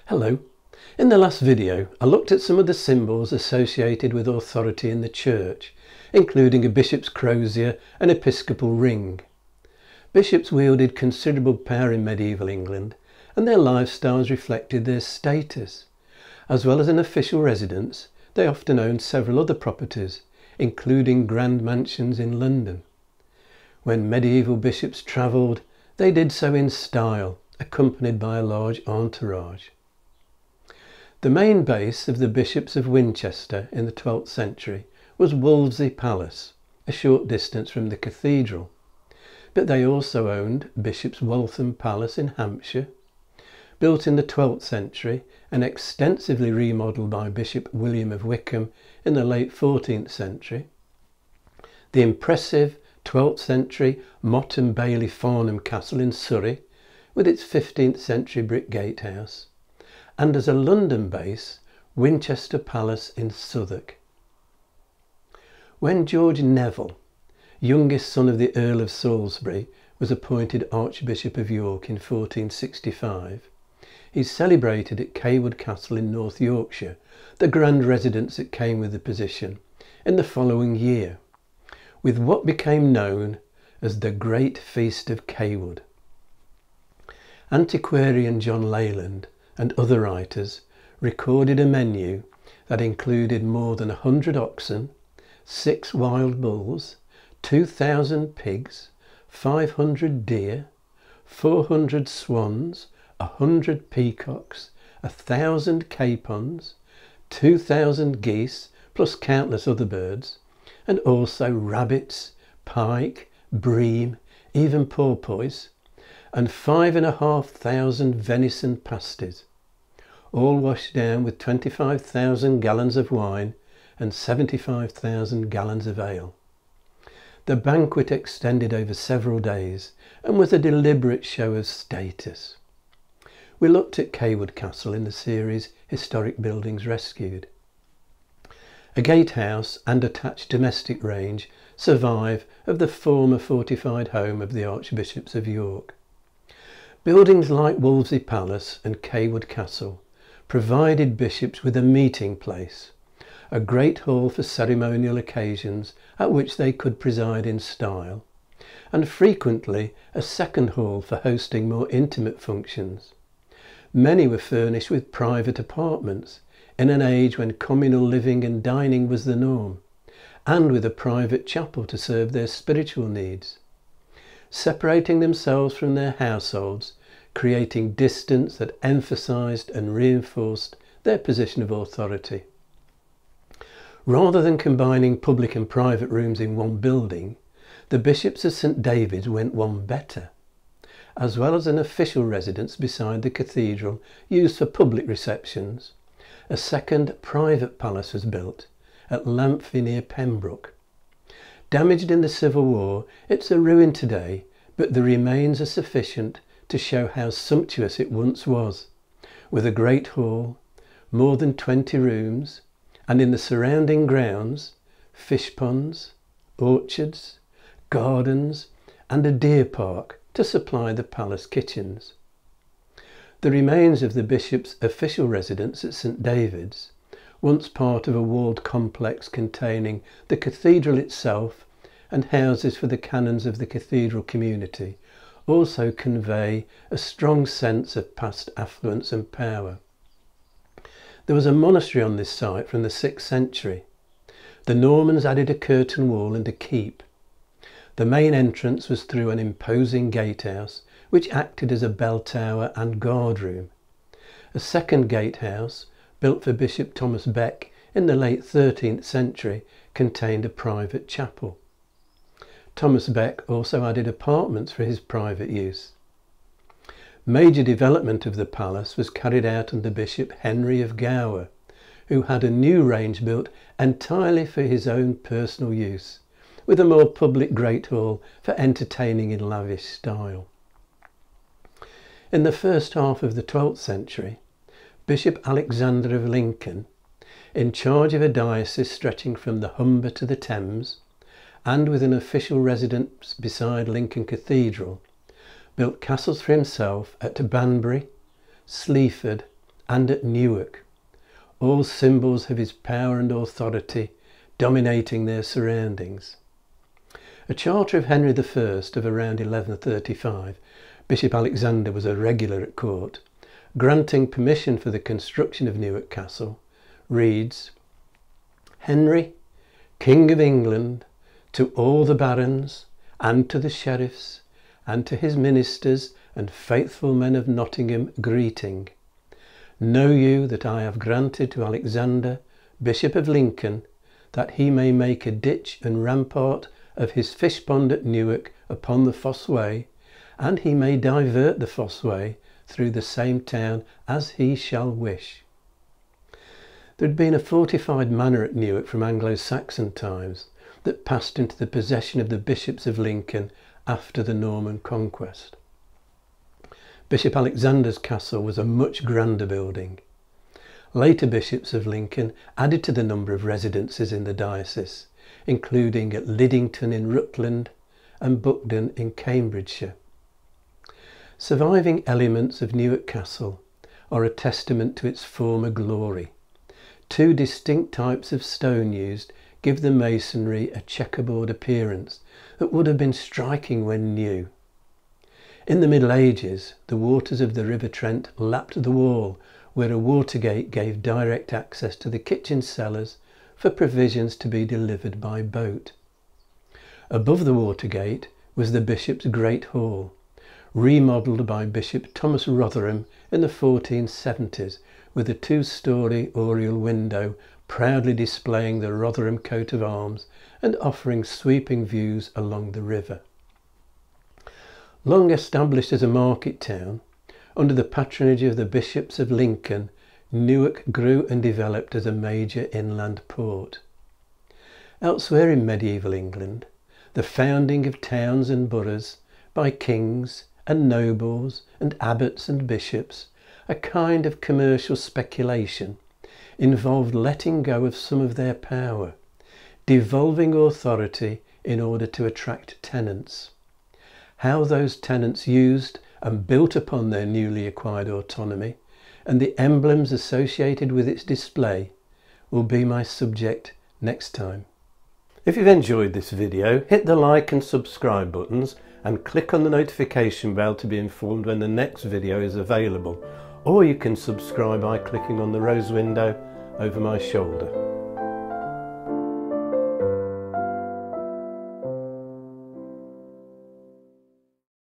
Hello. In the last video I looked at some of the symbols associated with authority in the church, including a bishop's crozier and episcopal ring. Bishops wielded considerable power in medieval England, and their lifestyles reflected their status. As well as an official residence, they often owned several other properties, including grand mansions in London. When medieval bishops travelled, they did so in style, accompanied by a large entourage. The main base of the bishops of Winchester in the 12th century was Wolvesey Palace, a short distance from the cathedral. But they also owned Bishop's Waltham Palace in Hampshire, built in the 12th century and extensively remodelled by Bishop William of Wykeham in the late 14th century. The impressive 12th century Mott and Bailey Farnham Castle in Surrey, with its 15th century brick gatehouse, and as a London base, Winchester Palace in Southwark. When George Neville, youngest son of the Earl of Salisbury, was appointed Archbishop of York in 1465, he celebrated at Cawood Castle in North Yorkshire the grand residence that came with the position in the following year, with what became known as the Great Feast of Cawood. Antiquarian John Leyland and other writers recorded a menu that included more than 100 oxen, 6 wild bulls, 2,000 pigs, 500 deer, 400 swans, 100 peacocks, 1,000 capons, 2,000 geese, plus countless other birds, and also rabbits, pike, bream, even porpoise, and 5,500 venison pasties, all washed down with 25,000 gallons of wine and 75,000 gallons of ale. The banquet extended over several days and was a deliberate show of status. We looked at Cawood Castle in the series Historic Buildings Rescued. A gatehouse and attached domestic range survive of the former fortified home of the Archbishops of York. Buildings like Wolvesey Palace and Cawood Castle provided bishops with a meeting place, a great hall for ceremonial occasions at which they could preside in style, and frequently a second hall for hosting more intimate functions. Many were furnished with private apartments in an age when communal living and dining was the norm, and with a private chapel to serve their spiritual needs. Separating themselves from their households, creating distance that emphasised and reinforced their position of authority. Rather than combining public and private rooms in one building, the bishops of St David's went one better. As well as an official residence beside the cathedral used for public receptions, a second private palace was built at Lamphey near Pembroke. Damaged in the Civil War, it's a ruin today, but the remains are sufficient to show how sumptuous it once was, with a great hall, more than 20 rooms, and in the surrounding grounds, fish ponds, orchards, gardens, and a deer park to supply the palace kitchens. The remains of the bishop's official residence at St David's, once part of a walled complex containing the cathedral itself and houses for the canons of the cathedral community, also convey a strong sense of past affluence and power. There was a monastery on this site from the 6th century. The Normans added a curtain wall and a keep. The main entrance was through an imposing gatehouse which acted as a bell tower and guard room. A second gatehouse, built for Bishop Thomas Beck in the late 13th century, contained a private chapel. Thomas Beck also added apartments for his private use. Major development of the palace was carried out under Bishop Henry of Gower, who had a new range built entirely for his own personal use, with a more public great hall for entertaining in lavish style. In the first half of the 12th century, Bishop Alexander of Lincoln, in charge of a diocese stretching from the Humber to the Thames, and with an official residence beside Lincoln Cathedral, built castles for himself at Banbury, Sleaford and at Newark, all symbols of his power and authority dominating their surroundings. A charter of Henry I of around 1135, Bishop Alexander was a regular at court, granting permission for the construction of Newark Castle, reads, "Henry, King of England, to all the barons, and to the sheriffs, and to his ministers and faithful men of Nottingham, greeting. Know you that I have granted to Alexander, Bishop of Lincoln, that he may make a ditch and rampart of his fish pond at Newark upon the Fosse Way, and he may divert the Fosse Way through the same town as he shall wish." There had been a fortified manor at Newark from Anglo-Saxon times that passed into the possession of the bishops of Lincoln after the Norman conquest. Bishop Alexander's castle was a much grander building. Later bishops of Lincoln added to the number of residences in the diocese, including at Liddington in Rutland and Buckden in Cambridgeshire. Surviving elements of Newark Castle are a testament to its former glory. Two distinct types of stone used give the masonry a checkerboard appearance that would have been striking when new. In the Middle Ages, the waters of the River Trent lapped the wall where a watergate gave direct access to the kitchen cellars for provisions to be delivered by boat. Above the watergate was the Bishop's Great Hall, remodelled by Bishop Thomas Rotherham in the 1470s with a two-storey oriel window proudly displaying the Rotherham coat of arms and offering sweeping views along the river. Long established as a market town, under the patronage of the bishops of Lincoln, Newark grew and developed as a major inland port. Elsewhere in medieval England, the founding of towns and boroughs by kings and nobles and abbots and bishops, a kind of commercial speculation, involved letting go of some of their power, devolving authority in order to attract tenants. How those tenants used and built upon their newly acquired autonomy and the emblems associated with its display will be my subject next time. If you've enjoyed this video, hit the like and subscribe buttons and click on the notification bell to be informed when the next video is available, or you can subscribe by clicking on the rose window over my shoulder.